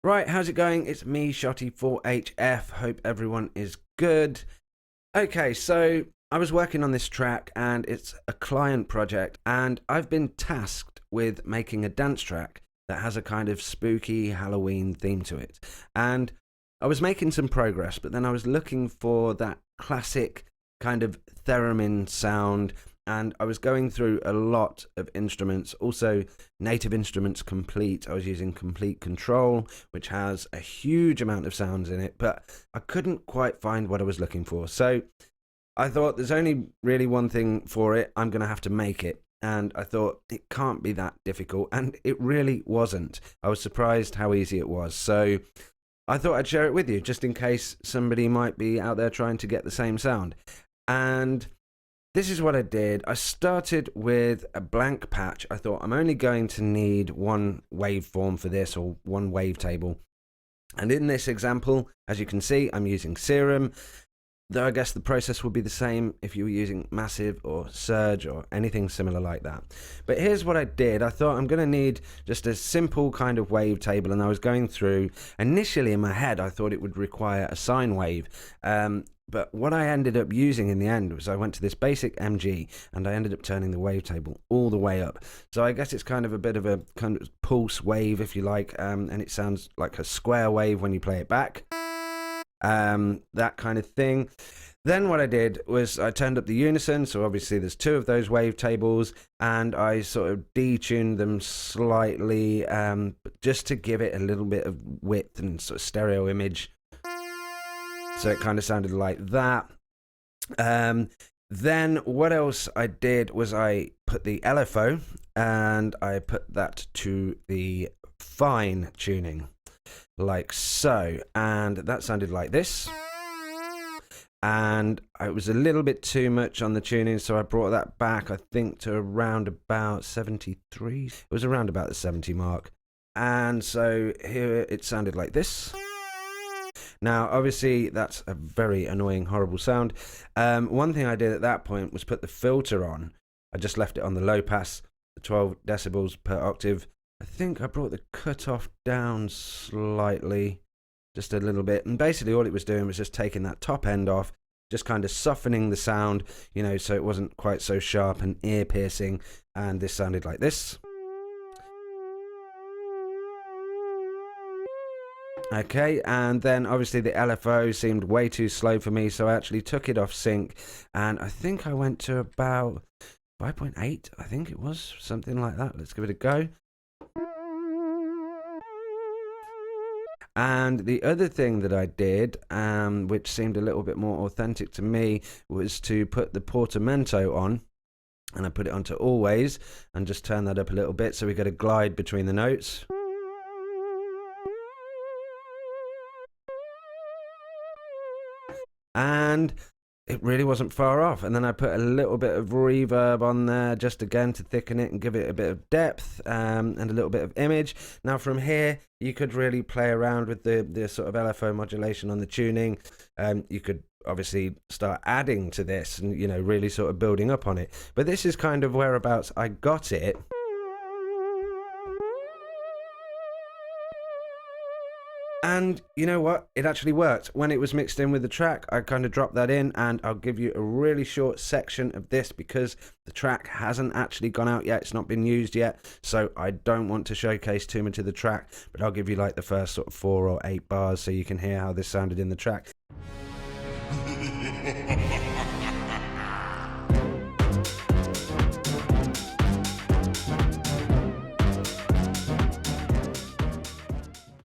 Right, how's it going? It's me, Shotty 4HF. Hope everyone is good. Okay, so I was working on this track and it's a client project, and I've been tasked with making a dance track that has a kind of spooky Halloween theme to it. And I was making some progress, but then I was looking for that classic kind of theremin sound, and I was going through a lot of instruments, also Native Instruments Complete. I was using Complete Control, which has a huge amount of sounds in it, but I couldn't quite find what I was looking for. So I thought there's only really one thing for it. I'm going to have to make it. And I thought it can't be that difficult, and it really wasn't. I was surprised how easy it was. So I thought I'd share it with you, just in case somebody might be out there trying to get the same sound. And this is what I did. I started with a blank patch. I thought I'm only going to need one waveform for this, or one wavetable. And in this example, as you can see, I'm using Serum, though I guess the process would be the same if you were using Massive or Surge or anything similar like that. But here's what I did. I thought I'm going to need just a simple kind of wavetable, and I was going through. Initially in my head, I thought it would require a sine wave. But what I ended up using in the end was I went to this basic MG, and I ended up turning the wavetable all the way up. So I guess it's kind of a bit of a kind of pulse wave, if you like, and it sounds like a square wave when you play it back. That kind of thing. Then what I did was I turned up the unison, so obviously there's two of those wavetables, and I sort of detuned them slightly, just to give it a little bit of width and sort of stereo image. So it kind of sounded like that. Then what else I did was I put the LFO, and I put that to the fine tuning, like so. And that sounded like this. And it was a little bit too much on the tuning, so I brought that back, I think, to around about 73. It was around about the 70 mark. And so here it sounded like this. Now, obviously, that's a very annoying, horrible sound. One thing I did at that point was put the filter on. I just left it on the low pass, the 12 decibels per octave. I think I brought the cutoff down slightly, just a little bit. And basically all it was doing was just taking that top end off, just kind of softening the sound, you know, so it wasn't quite so sharp and ear-piercing. And this sounded like this. Okay, and then obviously the LFO seemed way too slow for me, so I actually took it off sync, and I think I went to about 5.8, I think it was, something like that. Let's give it a go. And the other thing that I did, which seemed a little bit more authentic to me, was to put the portamento on, and I put it onto always, and just turn that up a little bit so we get a glide between the notes. And it really wasn't far off. And then I put a little bit of reverb on there, just again to thicken it and give it a bit of depth, and a little bit of image. Now from here, you could really play around with the sort of LFO modulation on the tuning. You could obviously start adding to this and, you know, really sort of building up on it. But this is kind of whereabouts I got it. And you know what? It actually worked. When it was mixed in with the track, I kind of dropped that in, and I'll give you a really short section of this because the track hasn't actually gone out yet. It's not been used yet, so I don't want to showcase too much of the track, but I'll give you like the first sort of 4 or 8 bars so you can hear how this sounded in the track.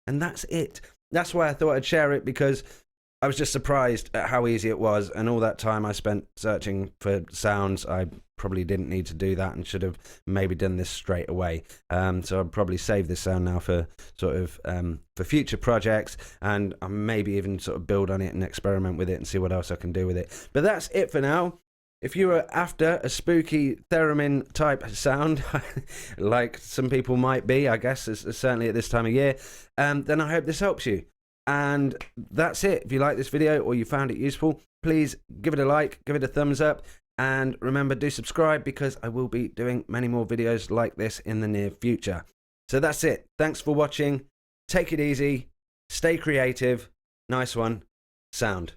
And that's it. That's why I thought I'd share it, because I was just surprised at how easy it was, and all that time I spent searching for sounds, I probably didn't need to do that and should have maybe done this straight away. So I'll probably save this sound now for sort of for future projects, and I'll maybe even sort of build on it and experiment with it and see what else I can do with it. But that's it for now. If you were after a spooky theremin type sound, like some people might be, I guess, certainly at this time of year, then I hope this helps you. And that's it. If you like this video or you found it useful, please give it a like, give it a thumbs up, and remember, do subscribe, because I will be doing many more videos like this in the near future. So that's it. Thanks for watching. Take it easy. Stay creative. Nice one. Sound.